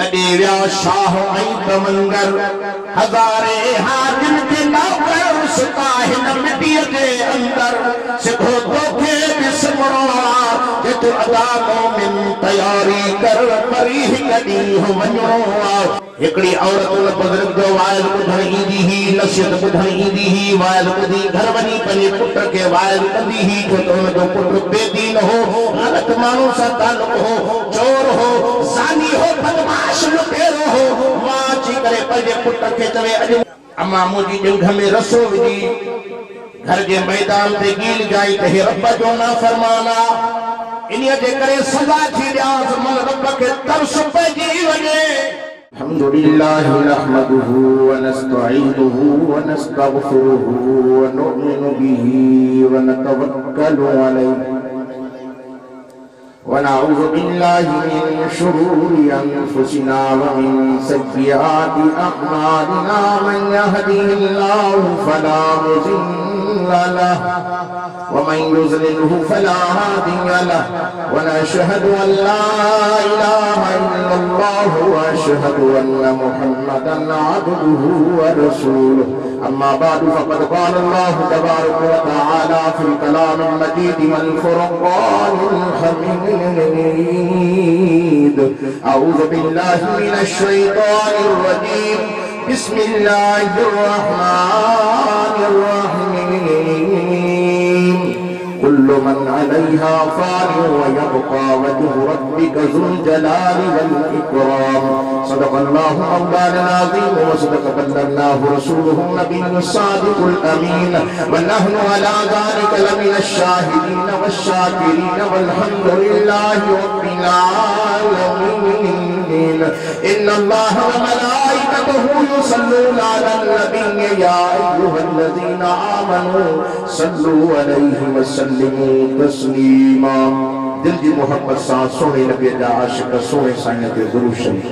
लगे व्या शाह ऐं तमंगर हज़ारे हाजिन के नौकर सुताहिन मिट्टीअ जे अंदर सिखो तोखे बिस्मणो जे तू अदा मोमिन तयारी कर परी हिकड़ी वञो हिकड़ी औरत उन बुजुर्ग जो वाइल ॿुधण ईंदी ही नसीहत ॿुधण ईंदी ही वाइल ॿुधी घर वञी पंहिंजे पुट खे वाइल कंदी ही छो त हुन जो पुट बेदीन हो ग़लत माण्हू सां तालुक हो चोर हो ज़ानी हो बदमाश लुटेरो हो मां अची करे पंहिंजे पुट खे चवे अॼु अम्मा मुंहिंजी ॼंघ में रसो विझी घर जे मैदान ते गील ॻाई त हे रब जो नाफ़रमान आहे इन्हीअ जे करे सज़ा थी ॾियांसि मन रब खे तरस पइजी वञे अल्हम्दुलिल्लाह नहमदुहु व नस्तईनुहु व नस्तगफिरुहु व नु'मिनु बिही व नतवक्कलु अलैहि व नऊज़ु बिल्लाहि मिन शुरूरि अनफुसिना व मिन सय्यिआति अअमालिना मन यहदिहिल्लाहु फला मुज़िल्ल लहु व मन युज़लिलहु फला हादिय लहु व नशहदु अन ला इलाहा इल्लल्लाह व अशहदु अन्न मुहम्मदन अब्दुहु व रसूलुहु अम्मा बादु फक़द क़ाल अल्लाहु तबारक व तआला फ़िल कलामिल मजीद वल फ़ुरक़ानिल हमीद अऊज़ु बिल्लाहि मिनश शैतानिर रजीम बिस्मिल्लाहिर रहमानिर रहीम कुल्लु मन अलैहा फ़ान व यबक़ा वजहु रब्बिका ज़ुल जलालि वल इकराम सदक़ल्लाहु मौलाना अज़ीम व सदक़ बल्लगाहु रसूलुहु नबियुस सादिक़ुल अमीन व नहनु अला ज़ालिका लमिनश शाहिदीन वश्शाकिरीन वल्हम्दुलिल्लाहि रब्बिल आलमीन इन्नल्लाह व मलाइकतहु युसल्लूना अलन नबी या अय्युहल्लज़ीना आमनू सल्लू अलैहि व सल्लिमू तस्लीमा दिल जी मोहब्बत सां सोने नबी जा आशिक सोने साईं ते दुरूद शरीफ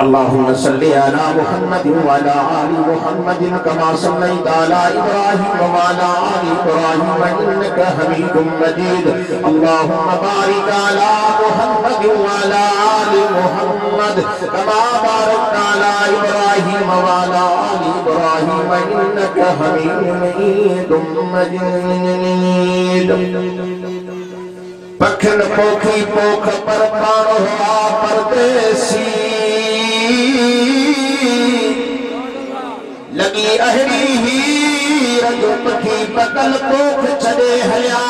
अल्लाहुम्मा सल्लि अला मुहम्मदिन व अला आलि मुहम्मदिन कमा सल्लैता अला इब्राहीम व अला आलि इब्राहीम इन्नका हमीदुम मजीद अल्लाहुम्मा बारिक अला मुहम्मदिन व अला आलि मुहम्मद कमा बारकता अला इब्राहीम व अला आलि इब्राहीम इन्नका हमीदुम मजीद पखन पोखी पोख पर पाणो आ परदेसी लगी अहड़ी हीर जो पखी बगल पोख छड़े हया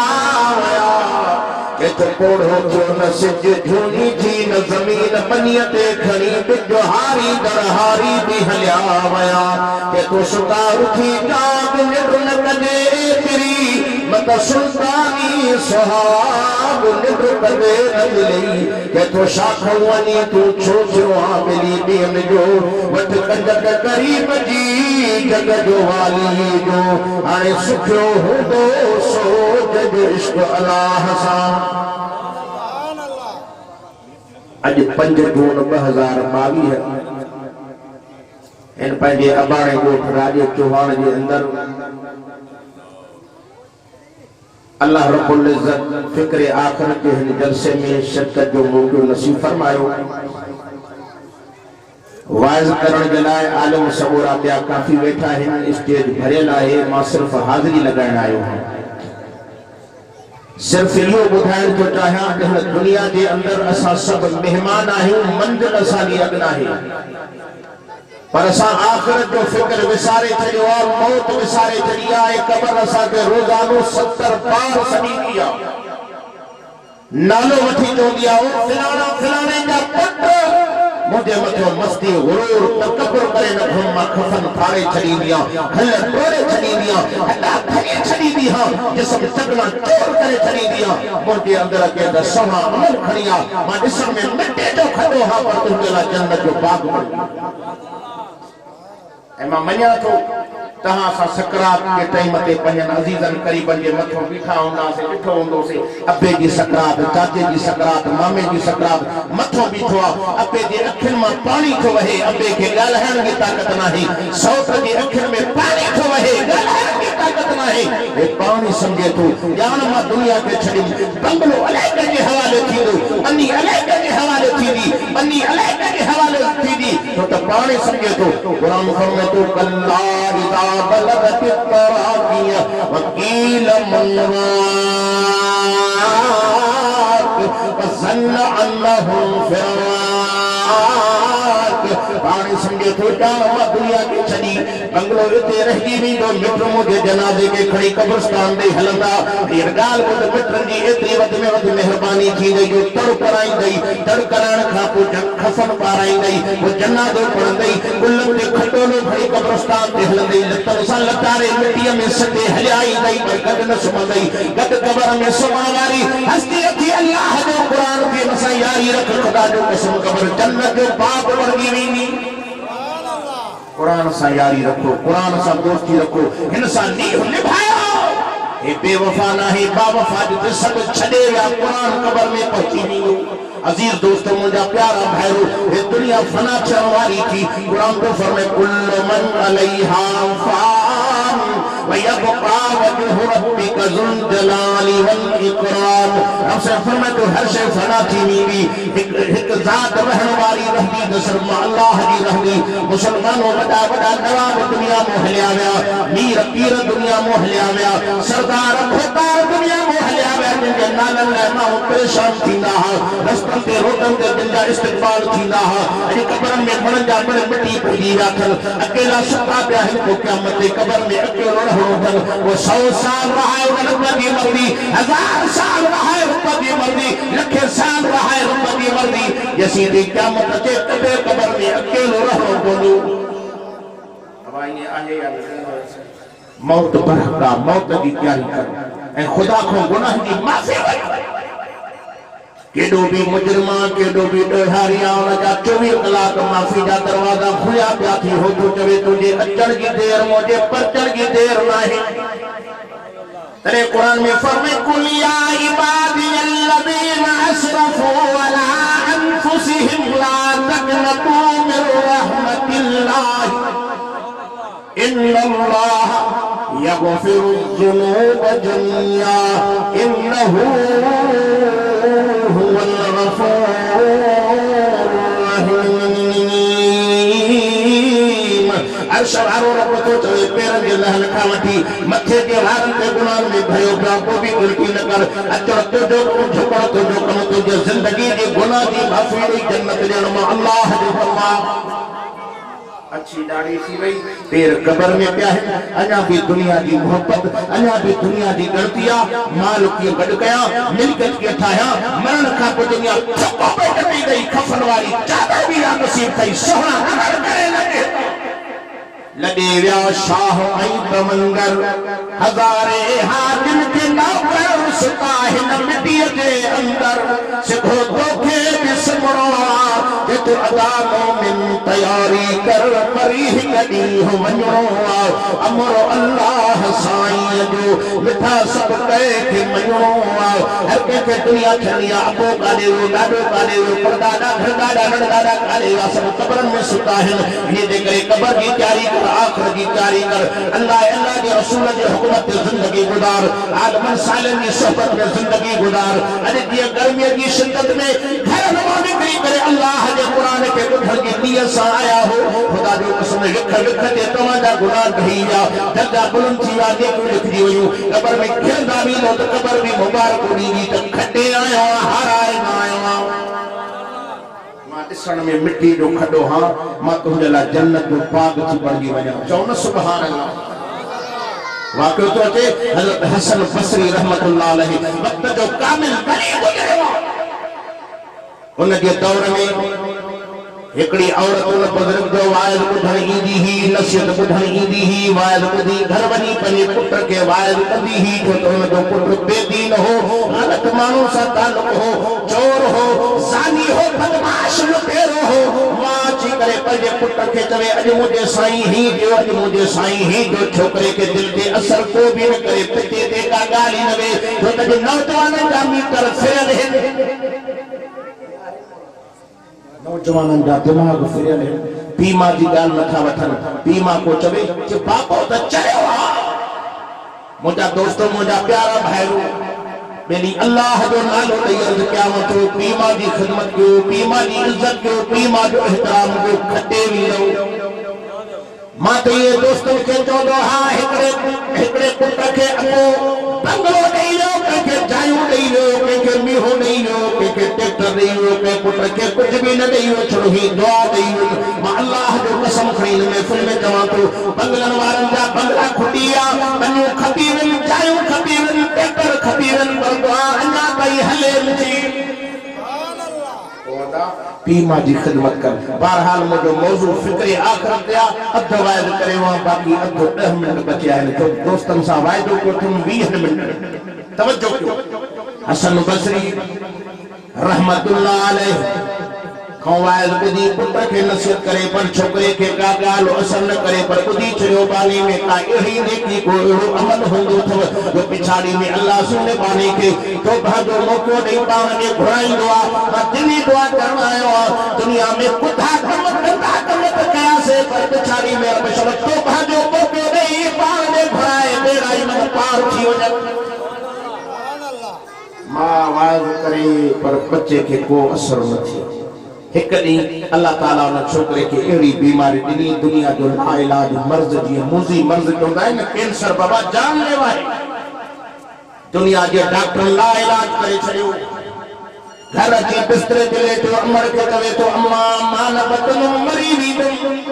वया केत कोड़ो जो न सिज झूनी थी न जमीन बनिय ते खड़ी बिजो हारी दरहारी भी हल्या वया के तो सुता उठी जाग निडुन कदे तेरी मत सुल्तानी सुहाग निडुन कदे नजली के तो शाखवनी तू छोचो आमिली देम जो वट कंजक करीब जी जग जो वाली जो आने सुखो हो सो जग इश्क अल्लाह सा आज 5 जून 2022 इन पंहिंजे अबाणे ॻोठ राजे चौहान जे अंदर अल्लाह रब्बुल इज्जत फिक्र आखिरत के हिन जलसे में शिरकत जो मौक़ो नसीब फरमायो वाइज़ करण जे लाइ आलिम सबूरा ॿिया काफ़ी वेठा आहिनि स्टेज भरियल आहे मां सिर्फ़ हाज़िरी लॻाइण आयो आहियां सिर्फ इहो ॿुधाइण थो चाहियां त हिन दुनिया जे अंदर असां सभु महिमान आहियूं मंज़िल असांजी अॻु आहे पर असां आख़िरत जो फ़िक्र विसारे छॾियो आहे मौत विसारे छॾी आहे क़ब्र असांखे रोज़ानो 70 बार सॾींदी आहे नालो वठी चवंदी आहे फलाणा फलाणे जा पुट मुझे मथो मस्ती गुरूर तकबर करे न घुमा खफन फाड़े छड़ींदी खल तोड़े छड़ींदी हटा खड़े छड़ींदी जिसम चकना तोड़ करे छड़ींदी मुझे अंदर के दसवा अमल खड़िया मां ॾिसण में मिटे जो खड़ो हा पर तुंहिंजे लाइ जन्नत जो बाग बण ऐं मां मञा थो तहां सा सकरात के टाइम ते पंजन अजीजन करीबन जे मथो बीठा हुंदासीं ॾिठो हूंदोसीं अबे जी सकरात चाचे जी सकरात मामे जी सकरात मथो बीठो आहे अबे जी अखियुनि मां पाणी थो वहे अबे खे ॻाल्हाइण जी ताक़त नाहे सौट जी अखियुनि में पाणी थो वहे ॻाल्हाइण जी ताक़त नाहे हे पाणी सम्झे थो ॼाण मां दुनिया खे छॾियुमि बंगलो अलाए कंहिंजे हवाले थींदो अन्नी अलाए कंहिंजे हवाले थींदी बनी अलैका के हवाले थी दी तो पानी समझे तो कुरान फरमाए तो कल्ला इज़ा बलगत तराकिया वकील मनवाक वज़न्न अन्नहुम फिराक पानी समझे तो जामा दुनिया की छड़ी बंगलो इते रहजी भी दो मित्र मुझे जनाजे के खड़ी कब्रिस्तान दे हलंदा ये गाल को मित्रन जी एतरी वध में वध मेहरबानी थी गई जो तड़ कराई गई तड़ कराण खा पो खफन पाराई गई वो जनाजो पढ़ंदई गुलन ते खटोलो खड़ी कब्रिस्तान ते हलंदई लतन सा लतारे मिट्टी में सटे हलाई गई गद न सुमंदई गद कब्र में सुमण वाली हस्ती थी अल्लाह जो कुरान के मसा यारी रख खुदा जो कसम कब्र जन्नत जो बाप वर्गी वीनी कुरान सा यारी रखो कुरान सा दोस्ती रखो इंसान नींव निभायो ये बेवफा ना है बावफा जिते सब छड़े या कुरान कब्र में पहुंची नहीं अजीज दोस्तों मुझे प्यारा भाईरो ये दुनिया फना चढ़ने वाली थी कुरान तो फरमाए कुल्लु मन अलैहा फान व यबका वजहु रब्बिका ज़ुल जलाली वल इकराम हमसे फरमाए तो हर शय फना थी नीवी एक जात रहने वाली रहती दसर अल्लाह जी रहती मुसलमानों बड़ा बड़ा नवाब दुनिया में हलिया गया मीर पीर दुनिया में हलिया गया सरदार खोतार दुनिया में हलिया गया जिनके नालन लेना परेशान थींदा हा रस्तन ते रोटन ते दिल जा इस्तकबाल थींदा हा अॼु कब्रन में मरण जा मण मिट्टी पुॼी विया अथनि अकेला सुता पिया आहिनि पोइ क़यामत ते कब्र में अकेलो रहणो अथनि वो 100 साल रहाए उनकी मर्दी 1000 साल रहाए उनकी मर्दी लखे साल रहाए उनकी मर्दी यसीदी क़यामत अचे तॾहिं कब्र में अकेलो रहणो पवंदो अब आइए आए या मौत बरहका मौत की तैयारी कर ऐं खुदा को गुनाह की माफ़ी केडो भी मुजरमा केडो भी डोहारिया उन जा 24 कलाक माफ़ी जा दरवाजा खुलिया पिया थी हो तो चवे तुझे अचण की देर मुझे परचण की देर नहीं तरे कुरान में फरमाए कुल या इबादियल्लज़ीना असरफू अला अनफुसिहिम ला तक़नतू मिन रहमतिल्लाह इन्नल्लाह यग़फिरु ज़ुनूब जमीआ इन्नहू हुवल गफ़ूरुर रहीम अर्शवारो रब तो चवे पेरन जे लहन खा वठी मथे के वारन ते गुनाह में भयो पिया को भी ग़लती न कर अचो तो जो झुको तो जो कम तो जो जिंदगी जे गुनाह जी माफ़ी दी जन्नत ॾियण मां अल्लाह जो फरमा अच्छी दाढ़ी सी वही पैर कब्र में पिया है अञा भी दुनिया की मोहब्बत अञा भी दुनिया की गणतिया माल की गड कया मिलकत के ठाया मरण का दुनिया ठप्पो पे कटी गई कफन वाली चादर भी आ नसीब थई सोहना अमर करे लगे व्या शाह आई कमंगर हजारे हाकिम के नौकर सुता है मिट्टी के अंदर सिखो धोखे बिस्मरो के तो अदा मोमिन तैयारी कर परी कदी हो वनो अमर अल्लाह साईं जो मिठा सब कहे के मनो हर के दुनिया छलिया अबो काले वो डाडो काले वो परदादा घरदादा नड़दादा काले वा सब कब्र में सुता है ये दे करे कब्र की तैयारी कर आखिरत की तैयारी कर अल्लाह अल्लाह के रसूल के हुकूमत में जिंदगी गुजार आलमन सालन की सोहबत में जिंदगी गुजार अरे ये गर्मी की शिद्दत में घर नमाज़ करी करे अल्लाह के कुरान के बुधर की नियत से आया हो खुदा जो कसम लिख लिख दे तमाजा गुनाह कहिया दर्जा बुलंद थी वा ने लिख दी हुई कब्र में खिलदा भी हो तो कब्र भी मुबारक दी तो खटे आयो हाराए ना आयो ॾिसण में मिट्टी जो खॾो हां मां तुंहिंजे लाइ जन्नत जो बाग थी बणजी वञा चओ न सुभान अल्लाह वाक़ियो तो अचे हज़रत हसन बसरी रहमतुल्लाह अलैहि वक्त जो कामिल बनी गुज़रियो उन के दौर में एकड़ी औरत उन बुजुर्ग जो वाइज़ ॿुधण ईंदी ही नसीहत ॿुधण ईंदी ही वाइज़ ॿुधी घर वञी पंहिंजे पुट खे वाइज़ कंदी ही छो त हुन जो पुट बेदीन हो ग़लत माण्हू सां तालुक हो चोर हो ज़ानी हो बदमाश लुटेरो हो मां अची करे पंहिंजे पुट खे चवे अॼु मुंहिंजे साईं ही ॾियो अॼु मुंहिंजे साईं ही जो छोकिरे खे दिलि ते असर को बि न करे पिते ते का ॻाल्हि ई न वे छो त नौजवाननि जा मीटर फिरियल आहिनि नौजवानन जा दिमाग फिरियल है पीमा जी गाल नथा वठन पीमा को चवे कि बापो त चयो मुझा दोस्तों मुझा प्यारा भाईरो मेरी अल्लाह जो नालो तैयार क़यामत हो पीमा जी खिदमत कयो पीमा जी इज्जत कयो पीमा जो एहतराम कयो खटे वींदो मां तो ये दोस्तन के चवंदो हा हिकड़े पुट खे अको बंगलो ॾेई वियो के जायूं ॾेई वियो के मीहो ॾेई वियो के ट्रैक्टर ॾेई वियो के पुट खे कुछ भी न ॾेई वियो छो ही दुआ ॾेई वियो मां अल्लाह जो कसम खणी इन महफ़िल में चवां थो बंगलन वारन जा बंगला खुटी आ बनियूं खपी वन जायूं खपी वन ट्रैक्टर खपी वन पर दुआ अञा ताईं हले नथी पीमा जी खिदमत कर बहरहाल मुझो मौजू फिक्र आखिरत ते अध वायदो करे वहां बाकी अधो 10 मिनट बचे आहिनि तो दोस्तन सां वायदो को तुम 20 मिनट तवज्जो कयो हसन बसरी रहमतुल्लाह अलैह खवायद बुधी पुट के नसीहत करे पर छोकरे के का गाल असर न करे पर बुधी छयो बानी में का एही नेकी को एहो अमल होंदो थव जो पिछाड़ी में अल्लाह सुने बानी के तो भाजो मौको दे पाण के घुराईंदो आ मां दिली दुआ करण आयो आ दुनिया में कुथा कम कया से पर पिछाड़ी में रब शब्द तो भाजो मौको दे पाण के घुराए बेड़ाई में पार थी वञे मां वायद करे पर बच्चे के को असर न थी एक ॾींहुं अल्लाह ताला उन छोकरे के अहिड़ी बीमारी ॾिनी दुनिया जो लाइलाज मर्ज़ जी मूज़ी मर्ज़ चवंदा आहिनि कैंसर बाबा जानलेवा आहे दुनिया जे डॉक्टर लाइलाज करे छॾियो घर अची बिस्तरे ते लेटो अमड़ खे चवे थो अम्मा मां न बदलुमि मरी वेंदुमि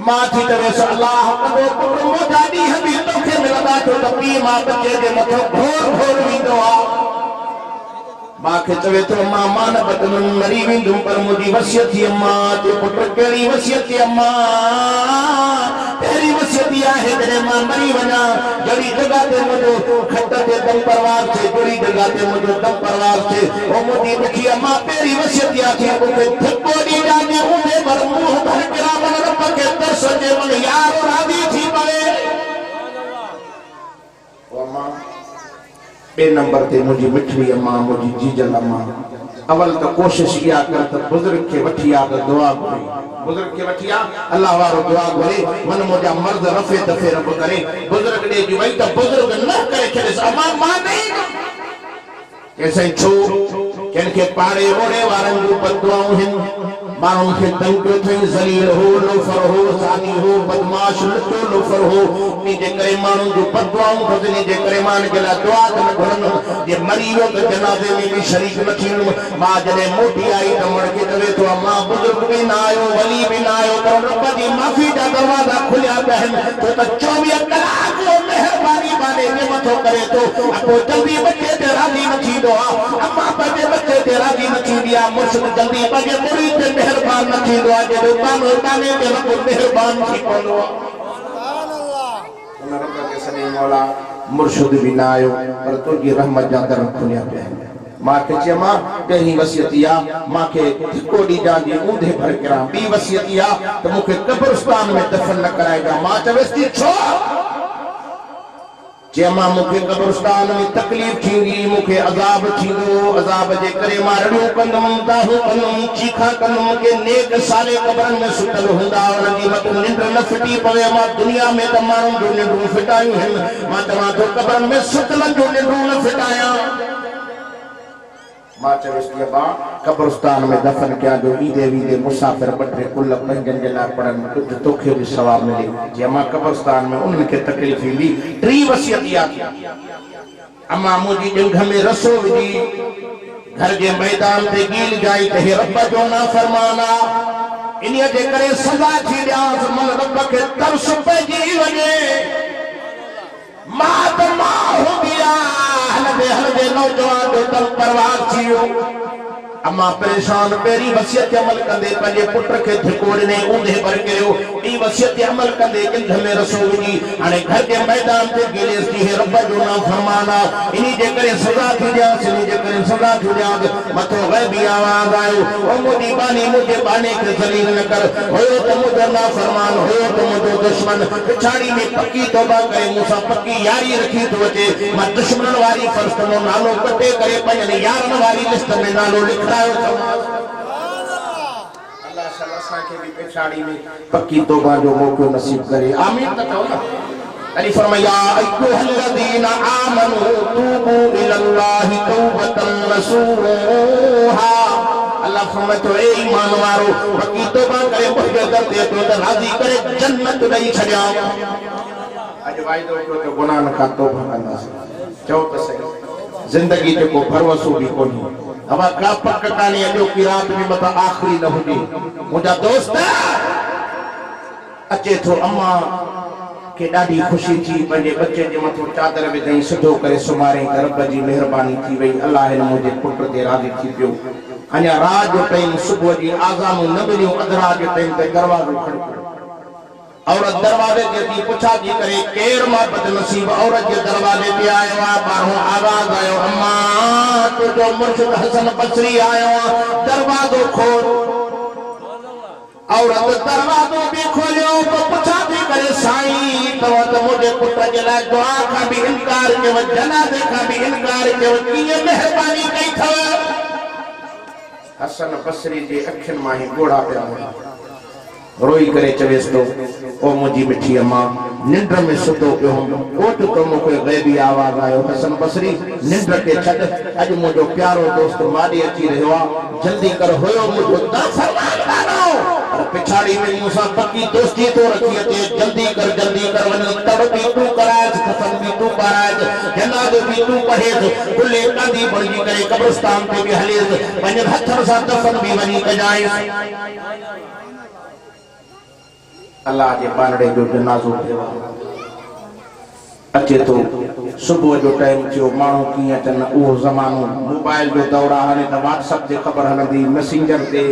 मां थी चवे सो अल्लाह कदो पुट मोटा ॾींहं बि तोखे मिलंदा छो त पीउ मां बचे जे मथां घोर वेंदो आहे मां खे चवे थो अम्मा मां न बदलुमि मरी वेंदुमि पर मुंहिंजी वसियत थी अम्मा ते पुट कहिड़ी वसियत थी अम्मा पहिरीं वसियत आहे जॾहिं मां मरी वञा जहिड़ी जॻह ते मुंहिंजो खट ते दम परवार थिए जहिड़ी जॻह ते मुंहिंजो दम परवार थिए उहो मुंहिंजी ॾुखी अम्मा पहिरीं वसियत इहा थी मूंखे धिको ॾींदा ऊंधे पर मुंहुं भर किरामन रब खे तरस अचे मन यार राज़ी थी पवे बे नंबर ते मुझी मिठड़ी अम्मा मुझी जीजल अम्मा अवल तो कोशिश इया कर त बुजुर्ग के वठिया त दुआ करे बुजुर्ग के वठिया अल्लाह वारो दुआ करे मन मुझा मर्द रफे दफे रब करे बुजुर्ग दे जी वई त बुजुर्ग न करे छड़े अम्मा मां नहीं कैसे छो किन के पाड़े ओड़े वारन जो बददुआऊं हिन माण्हुनि खे तंग कयो अथई ज़लील हो लोफर हो सानी हो बदमाश लुटो लोफर हो इन जे करे माण्हुनि जूं बददुआऊं घुरनि इन जे करे मां हिन जे लाइ दुआ न घुरंदुमि जे मरी वियो त जनाज़े में बि शरीक न थींदुमि मां जॾहिं मोटी आई त मुड़ खे चवे थो मां बुज़ुर्ग बि न आयो वली बि न आयो पर रब जी माफ़ी जा दरवाज़ा खुलिया पिया आहिनि छो त 24 कलाक महिरबानी बाने जे मथो करे थो पोइ जल्दी बचे ते राज़ी न थींदो आहे अम्मा पंहिंजे बचे ते राज़ी न थींदी आहे मुर्शिद जल्दी पंहिंजे मुरीद ते मेहरबान न थींदो आहे जॾहिं ताने ते रब मेहरबान थी पवंदो आहे सुभान अल्लाह उन रब के सने मौला मुर्शिद भी ना आयो पर तुझी रहमत जा दर खुलिया पिया मां के चयो मां पहिरीं वसियत इहा मां के धिको ॾींदा जे ऊंधे भर किरां ॿी वसियत इहा त मूंखे कब्रिस्तान में दफन न कराएगा मां चवेसि थी छो जे मां मूंखे कब्रिस्तान में तकलीफ़ थींदी मूंखे अज़ाब थींदो अज़ाब जे करे मां रड़ियूं कंदुमि दाहूं कंदुमि चीखा कंदुमि के नेक साले क़बरनि में सुतल हूंदा उन्हनि जी मथां निंड न फिटी पवे मां दुनिया में त माण्हुनि जूं निंडूं फिटायूं आहिनि मां चवां थो क़बरनि में सुतलनि जूं निंडूं न फिटायां मां चवेसि थी अब्बा कब्रिस्तान में दफन कया जो ईंदे वींदे मुसाफ़िर ॿ टे कुल पंहिंजनि जे लाइ पढ़नि कुझु तोखे बि सवाब मिले जे मां कब्रिस्तान में उन्हनि खे तकलीफ़ ईंदी टी वसियत इहा थी अम्मा मुंहिंजी ॼंघ में रसो विझी घर जे मैदान ते गील जाई त हे रब जो नाफ़रमान आहे इन्हीअ जे करे सज़ा थी ॾियांसि मन रब खे तरस पइजी वञे मां त मां हूंदी आहे हलदे नौजवान जो तल परवार थी वियो अम्मा परेशान पहिरीं वसियत अमल कंदे पंहिंजे पुट खे धिको ॾिने ऊंधे पर कयो ॿी वसियत अमल कंदे ॼंघ में रसो विझी हाणे घर जे मैदान ते गिलेसि थी हे रब जो नाफ़रमान आहे इन्ही जे करे सज़ा थी ॾियांसि इन्ही जे करे सज़ा थी ॾियांसि मथो ग़ैबी आवाज़ आयो ओ मुंहिंजी बानी मुंहिंजे बाने खे ज़लील न कर हुयो त मुंहिंजो नाफ़रमान हुयो त मुंहिंजो दुश्मन पिछाड़ी में पकी तौबा करे मूंसां पकी यारी रखी थो अचे मां दुश्मन वारी फ़र्ज़ नालो कटे करे पंहिंजनि यारनि वारी लिस्ट में नालो लिखायो अल्लाह असां खे बि पिछाड़ी में पकी तौबा जो मौक़ो नसीब करे आमीन त कहो न अली फरमाया अय्युहल्लज़ीना आमनू तूबू इलल्लाहि तौबतन नसूहा। अल्लाह फरमाए तो ए ईमान वारो बकी तौबा करे मुझे दर दे तो राजी करे जन्नत ॾेई छॾिया। अज वाइदो कयो तो गुनाह न का तौबा कंदासीं। चओ त सही जिंदगी जो को भरवसो भी कोन्हे। हवा का पक कानी अॼो की रात में मता आखिरी न हुजे। मुंहिंजा दोस्त अचे थो अम्मा के ॾाढी ख़ुशी थी पंहिंजे बच्चे जे मथो चादर विधई सिधो करे सुम्हारे रब जी मेहरबानी थी वई। अल्लाह हिन मुंहिंजे पुट ते राज़ी थी पियो। अञा रात जो टाइम सुबुह जी आज़ानूं न मिलियूं अधरा जे टाइम ते दरवाज़ो खड़को। औरत दरवाजे ते थी पुछा थी करे केर मां बदनसीब औरत जे दरवाजे ते आयो आहे। ॿाहिरों आवाज़ आयो अम्मा तुंहिंजो मुर्शिद हसन बसरी आयो आहे दरवाज़ो खोल। औरत दरवाज़ो भी खोलियो तो पुछा थी करे साईं तव्हां त मुंहिंजे पुट जे लाइ दुआ खां बि इनकार कयो जनाज़े खां बि इनकार कयो कीअं महिरबानी कई अथव। हसन बसरी जे अखियुनि मां ई ॻोढ़ा पिया रोई करे चवेस तो ओ मुंहिंजी मिठी अम्मा निंड में सुतो पियो ओट तो मूंखे ग़ैबी आवाज़ आयो हसन बसरी निंड के छॾ अॼु मुंहिंजो प्यारो दोस्त माॾे अची रहियो आहे जल्दी कर हुयो मुंहिंजो पिछाड़ी में मूंसां पक्की दोस्ती तो रखी अचे जल्दी कर वञ तब भी तूं कराए खतम भी तूं पाराए जनाज़ो भी तूं पढ़े कुल्ले कांदी बणजी करे कब्रिस्तान ते भी हले पंहिंजे हथनि सां दफन भी वञी कजाए। अल्लाह के बानड़े जो जनाज़ो अचे तो सुबह जो टाइम थियो माण्हू कीअं अचनि उहो ज़मानो मोबाइल जो दौर आहे। हाणे त व्हाट्सएप ते ख़बर हलंदी मैसेंजर ते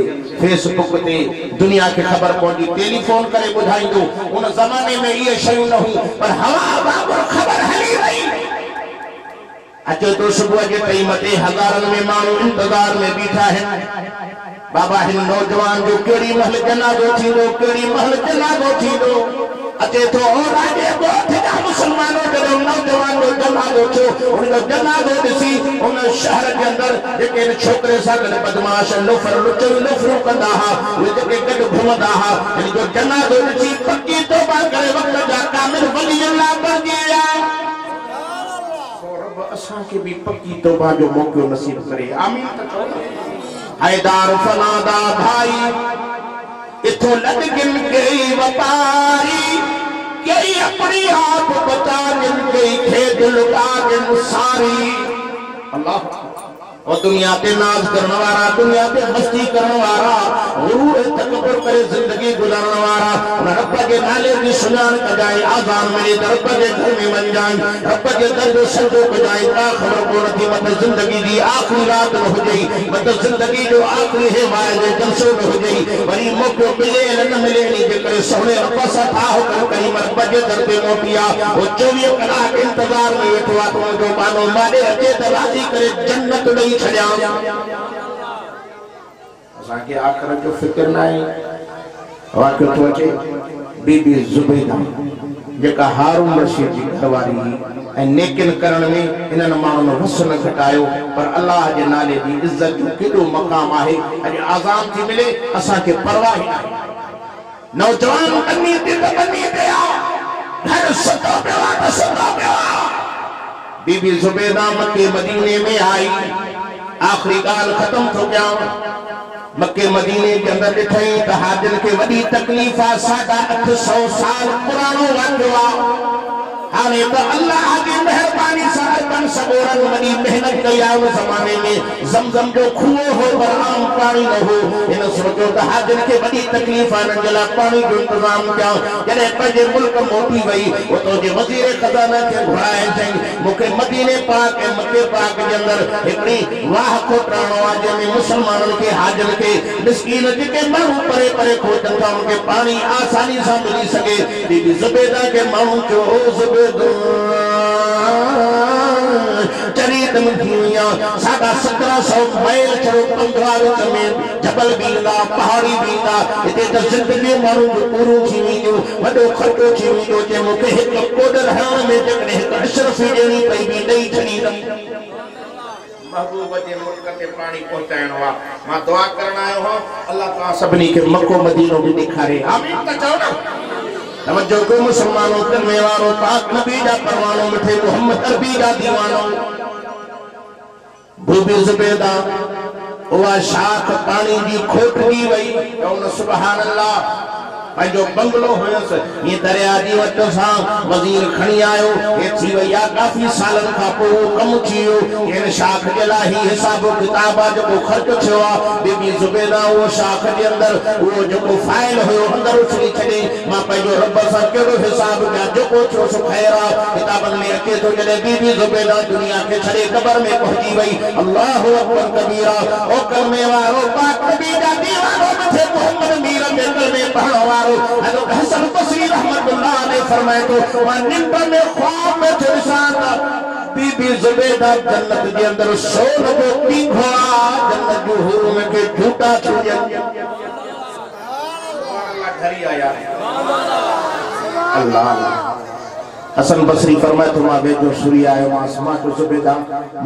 फेसबुक ते दुनिया खे ख़बर पवंदी टेलीफोन करे ॿुधाईंदो। उन ज़माने में इहे शयूं न हुयूं पर हवा वांगुरु ख़बर हली वई। अचे तो सुबह जे टाइम ते हज़ारनि में माण्हू इंतज़ार में बीठा आहिनि बाबा हिन नौजवान जो केड़ी महल जनाज़ो थींदो केड़ी महल जनाज़ो थींदो। अचे तो राजे ॻोठ जा मुसलमानों जॾहिं नौजवान जो जनाज़ो थियो उन जो जनाज़ो ॾिसी उन शहर जे अंदर जेके छोकिरे सां गॾु बदमाश लुफर लुफरूं कंदा हुआ उहे जेके गॾु घुमंदा हुआ हिन जो जनाज़ो ॾिसी पकी तौबा करे वक़्त जा कामिल वली अल्लाह बणजी विया। रब असांखे बि पकी तौबा जो मौक़ो नसीब करे आमीन त चओ। हैदार फनादा भाई इथों लग गिन गई व्यापारी कई अपनी आप बता गिन गई खेत लुटा गिन सारी। अल्लाह और दुनिया पे नाज करने वाला दुनिया पे मस्ती करने वाला गुरूर तकबर करे जिंदगी गुजारने वाला रब के नाले की सुनान कजाए आजान मेरे रब के घर में बन जाए रब के दर जो सजदो कजाए का खबर को नथी मत जिंदगी दी आखिरी रात न हो जाई मत जिंदगी जो आखिरी है वायदे जलसो न हो जाई वरी मौको मिले न मिले नहीं जे करे सोने रब सा था हो कहीं रब के दर पे मोटिया वो 24 कलाक इंतजार में बैठो तो जो मानो माने अचे त राजी करे जन्नत नहीं छड़िया। असांखे आखिरत जो फिक्र न आहे। वाक़ियो थो अचे बीबी ज़ुबैदा जेका हारून रशीद जी घरवारी ऐं नेकिन करण में इन्हनि माण्हुनि वस न घटायो पर अल्लाह जे नाले जी इज़त जो केॾो मक़ाम आहे। अॼु आज़ान थी मिले असांखे परवाह ई नाहे। नौजवान बनी ते घर सुतो पियो आहे सुतो पियो आहे। बीबी ज़ुबैदा मक्के मदीने में आई आखिरी गाल खत्म थो कयां मक्के मदीने के अंदर ॾिठई त हाजिर के वॾी तकलीफ़ आहे 850 साल पुरानो वाक़ियो आहे। हाणे त अल्लाह जी मेहरबानी सां अरबन सबोरन वॾी मेहनत कई आहे। उन ज़माने में ज़मज़म जो खूह हो पर आम पाणी न हो। हिन सोचियो त हाजिर खे वॾी तकलीफ़ आहे हिननि जे लाइ पाणी जो इंतज़ाम कयां। जॾहिं पंहिंजे मुल्क मोटी वई उतो जे वज़ीर ख़ज़ाना खे घुराए चई मूंखे मदीने पाक ऐं मके पाक जे अंदर हिकिड़ी वाह खोटाइणो आहे जंहिंमें मुसलमाननि खे हाजिर खे मिस्कीन जेके माण्हू परे परे खोटनि था उनखे पाणी आसानी सां मिली सघे। बीबी ज़ुबैदा खे माण्हू चयो ओ चरीत में दुनिया 1750 मैल चढ़ो 15 में जबल बींदा पहाड़ी बींदा इते त जिंदगी माण्हू जो पूरो थी वेंदो वॾो ख़र्चो थी वेंदो जे मूंखे हिकु कोडर हणण में जेकॾहिं हिकु अशरफी ॾियणी पई बि ॾेई छॾींदमि। महबूब जे मुल्क ते पाणी पहुचाइणो आहे। मां दुआ करण आयो आहियां अल्लाह ताला सभिनी खे मक्को मदीनो बि ॾेखारे आमीन त चओ न। तवज्जो को मुसलमानों करने वालों पाक नबी जा परवानों मिठे मोहम्मद अरबी जा दीवानों बीबी ज़ुबैदा उहा शाख पानी जी खोटगी वई कौन सुभान अल्लाह पंहिंजो बंगलो हुयसि ये दरिया जी वट सां वज़ीर खणी आयो ये थी वई आहे काफ़ी सालनि खां पोइ कम थी वियो इन शाख जे लाइ ही हिसाब किताब आहे जेको ख़र्च थियो आहे बीबी ज़ुबैदा उहो शाख जे अंदरि उहो जेको फाइल हुयो अंदरि उछली छॾे मां पंहिंजो रब सां कहिड़ो हिसाब कयां जेको थियो सो ख़ैर आहे किताबनि में अचे थो जॾहिं बीबी ज़ुबैदा दुनिया खे छॾे क़बर में पहुची वई अल्लाहु अकबर कबीरा ओ कलमे वारो पाक नबी जा दीवानो मिठे मोहम्मद मीर में कलमे पढ़ण वारो हज़रत हसन बसरी रहमतुल्लाह अलैह फरमाए तो मां निंड में ख्वाब में थे इंसान बीबी ज़ुबैदा जन्नत जे अंदर सोन जो पीघो जन्नत जो हूर में के झूठा छुजन अल्लाह घरी आया अल्लाह हसन बसरी फरमाए तो मां वेजो सूर्य आयो मां समा तो ज़ुबैदा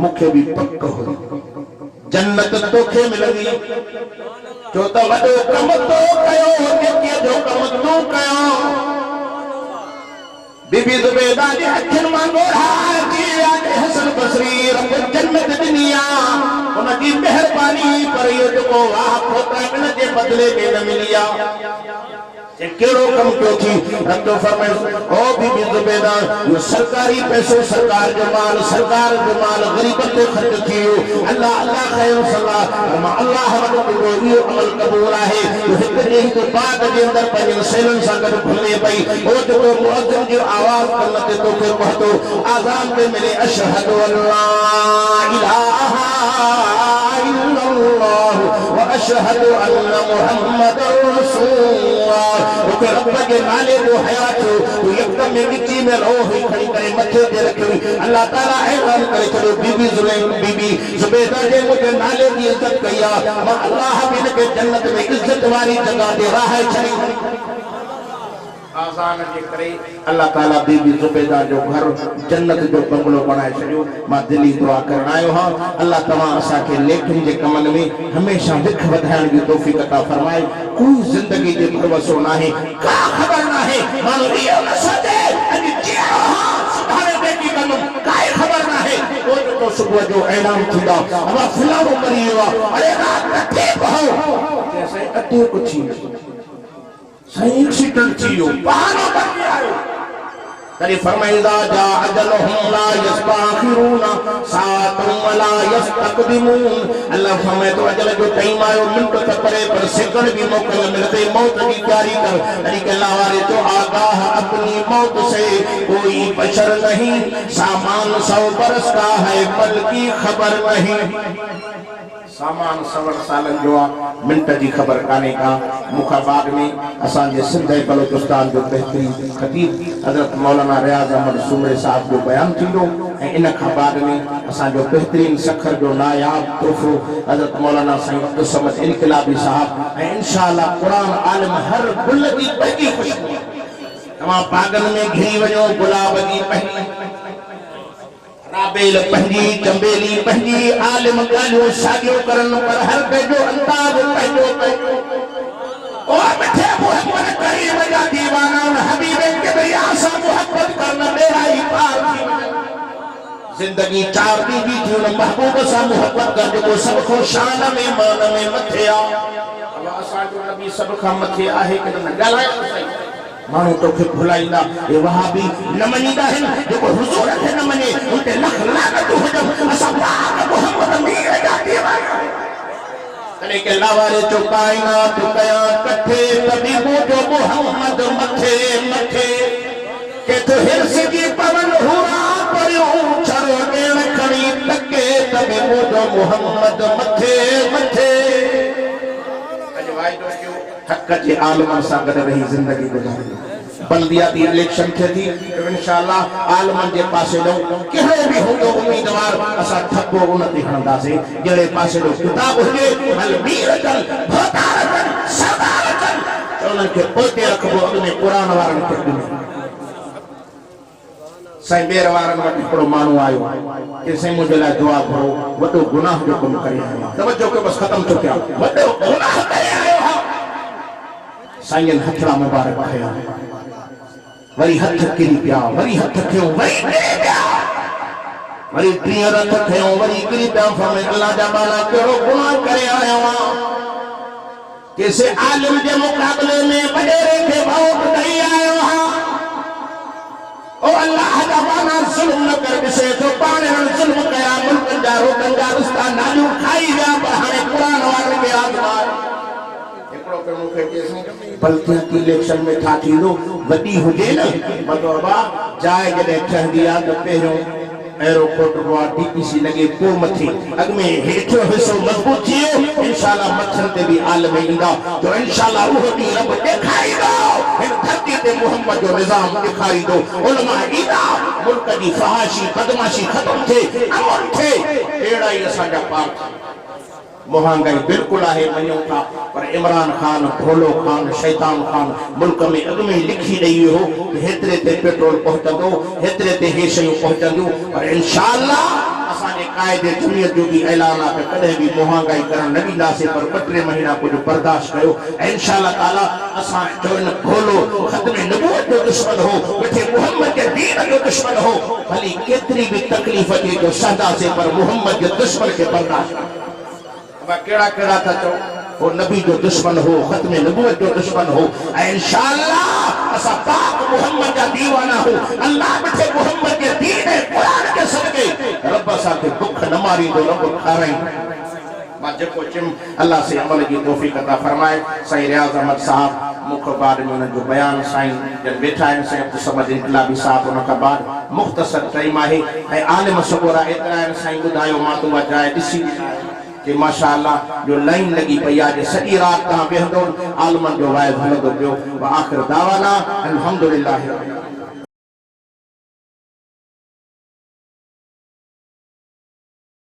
मुखे भी पक हो जन्नत तोखे मिलंदी जो तो वडो कम तो कयो के जो कम तू कयो बीबी ज़ुबैदा जे अखिन मां गोरा जी हसन बसरी रब जन्नत दुनिया उन जी मेहरबानी पर यो जो वाह खोता इन जे बदले में न मिलिया केड़ो कम क्यों थी रब तो फरमाए ओ बीबी ज़ुबैदा यो सरकारी पैसो सरकार जो माल गरीबन ते खर्च थियो अल्लाह अल्लाह खैर सल्लाह मा अल्लाह मदद को यो अमल कबूल है तो हिकड़े ही तो बाद जे अंदर पंहिंजन सेलन सां गॾु घुले पई ओ जेको मुअज्जिन जो आवाज कन ते तो के पहुतो आज़ान पे मिले अशहदु अल्ला इलाहा इल्लल्लाह व अशहदु अन्न मुहम्मदर रसूलुल्लाह तो रब के नाले जो हयात तो एकदम में मिट्टी में रोह खड़ी करे मथे पे रखी अल्लाह ताला ऐलान करे चलो बीबी ज़ुबैदा जे मुझे नाले की इज्जत कया मां अल्लाह बिन के जन्नत में इज्जत वाली जगह दे राह छड़ी आसान जे करे अल्लाह ताला बीबी ज़ुबैदा जो घर जन्नत जो बंगलो बनाए छड़ियो मां दिली दुआ करन आयो हां अल्लाह तमा असा के लेखन जे कमन में हमेशा विख वधाइण की तौफीक अता फरमाए कोई जिंदगी जे भरवसो नाहे का खबर नाहे मानो इहो न सोचे अॼु जीअं सुभाणे बेटी कंदुम काई खबर नाहे ओ जो सुबह जो ऐलान थींदा हवा फलाणो मरी वियो अरे रात नथे पहो जैसे अटे कुछ सही एक्सीडेंट थियो बहानो बन गया तरी फरमाइदा जा अजलहुम ला यस्ताखिरून सातुम वला यस्तकदिमून अल्लाह फरमाए तो अजल जो टाइम आयो मिनट तक परे पर सेकंड भी मौका न मिलते मौत की तैयारी कर तरी के अल्लाह वाले तो आगाह अपनी मौत से कोई बशर नहीं सामान 100 बरस का है पल की खबर नहीं सामान 100 सालन जो मिनट की खबर काने का मुखाबाग में असांजे सिंध बलोचिस्तान जो बेहतरीन खतीब हजरत मौलाना रियाज अहमद सुमरे साहब जो बयान थींदो इन खां बाद में असांजो बेहतरीन सखर जो नायाब तोहफो हजरत मौलाना साईं अब्दुल समद इनकलाबी साहब इंशाअल्लाह कुरान आलिम हर गुल की पंहिंजी खुशबू तमाम बागन में घिरी वञो गुलाब की पहली राबेल पंजी चंबेली पंजी आलिम गालियो शादियो करन पर हर बेजो अंदाज पंजो ओ मिठे मोहब्बत करीम जा दीवाना हबीब के दरिया से मोहब्बत करना मेरा ही पार जिंदगी चार दी थी न महबूब से मोहब्बत कर जो सब को शान में मान में मथे आ अब असा जो नबी सब का मथे आहे कि न गलाए सही मानो तो के भुलाइंदा ये वहाबी न मनीदा है जो हुजूर है न मने उनके लख लागत हो जब असबा मोहम्मद मीर जा दीवाना तने के लावारे जो कायनात कया कथे तभी वो जो मोहम्मद मथे मथे के तो हिरस की पवन हुआ पर चरो देण खड़ी तके तभी वो जो मोहम्मद मथे मथे अजवाई दोस्तों हक के आलम सा गड रही जिंदगी गुजारी बल्दियाती इलेक्शन थे थी तो इंशाअल्लाह आलमन जे पासे लो केड़ो भी होंदो उम्मीदवार असा ठप्पो उनती हणंदासे जेड़े पासे लो किताब हुजे हल मीर जन भतार जन सरदार जन उनन के पोते रखबो अने कुरान वारन के दुनिया साईं बेर वारन वटि हिकिड़ो माण्हू आयो कि साईं मुंहिंजे लाइ दुआ करो वॾो गुनाह जो कमु करे आयो तवज्जो के बस ख़त्म थो कयां वॾो गुनाह करे आयो साईं हथड़ा मुबारक खया वरी हथ किरी पिया, वरी हथ खयो, वरी किरी पिया, वरी टीह रथ खयो, वरी किरी पिया। फरमाए अल्लाह जा बाला कहिड़ो गुनाह करे आयो आहियां, किसे आलिम के मुकाबले में वडेरे के भोग ॾेई आयो आहियां। ओ अल्लाह जा बाला ज़ुल्म न कर, ॾिसे तो पाण ज़ुल्म कया, मुल्कनि जा रोकनि जा रिश्ता नालियूं खाई विया, पर हाणे क़ुरान वारनि खे आज़माए। बल्कि इलेक्शन में था थींदो वॾी हुजे न मतलबा जाइ जॾहिं ठहंदी आहे त पहिरियों एयरपोर्ट हुआ डीपीसी लगे पोइ मथे अॻ में हेठियों हिसो मज़बूत थी वियो। इंशाअल्लाह मथनि ते बि आलम ईंदा तो इंशाअल्लाह उहो ॾींहुं रब ॾेखारींदो, हिन धरती ते मोहम्मद जो निज़ाम ॾेखारींदो। उलमा ईंदा, मुल्क जी फहाशी बदमाशी ख़त्म थिए, अमन थिए। अहिड़ा ई असांजा पाक महंगाई बिल्कुल है मञूं था, पर इमरान खान, भोलो खान, शैतान खान मुल्क में अॻ में लिखी ॾेई हो हेतिरे ते पेट्रोल पहुचंदो, हेतिरे ते हे शयूं पहुचंदियूं। पर इंशाअल्लाह असांजे कायदे जमीयत जो भी ऐलान आहे त कॾहिं बि महंगाई करण न ॾींदासीं, पर 2-3 महीना कुछ बर्दाश्त कयो। इंशाअल्लाह ताला असां जो इन भोलो ख़त्मे नबूवत जो दुश्मन हो, वेठे मोहम्मद के दीन जो दुश्मन हो, भली केतिरी भी तकलीफ़ अचे जो सहंदासीं, पर मोहम्मद जे दुश्मन के बर्दाश्त केड़ा केड़ा था चो, वो नबी जो दुश्मन हो, खत्मे नबूवत जो दुश्मन हो। इंशाअल्लाह असा पाक मोहम्मद का दीवाना हो, अल्लाह बैठे मोहम्मद के दीन कुरान के सदके रब असा के भूख न मारी तो रब खाराई। मां जेको चिम अल्लाह से अमल की तौफीक अता फरमाए। साईं रियाज़ अहमद साहब मुखबार में उन जो बयान साईं जन वेठा आहिनि, साईं अब्दुल समद इनकलाबी साहब उन का बाद मुख्तसर टाइम आहे ऐं आलिम सगोरा एतिरा आहिनि। साईं ॿुधायो मां तो वजाए ॾिसी कि माशाअल्लाह जो लाइन लगी पई आहे, सॼी रात तव्हां वेहंदो आलमन जो वाइद हलंदो पियो। व आख़िर दावाना अल्हम्दुलिल्लाह।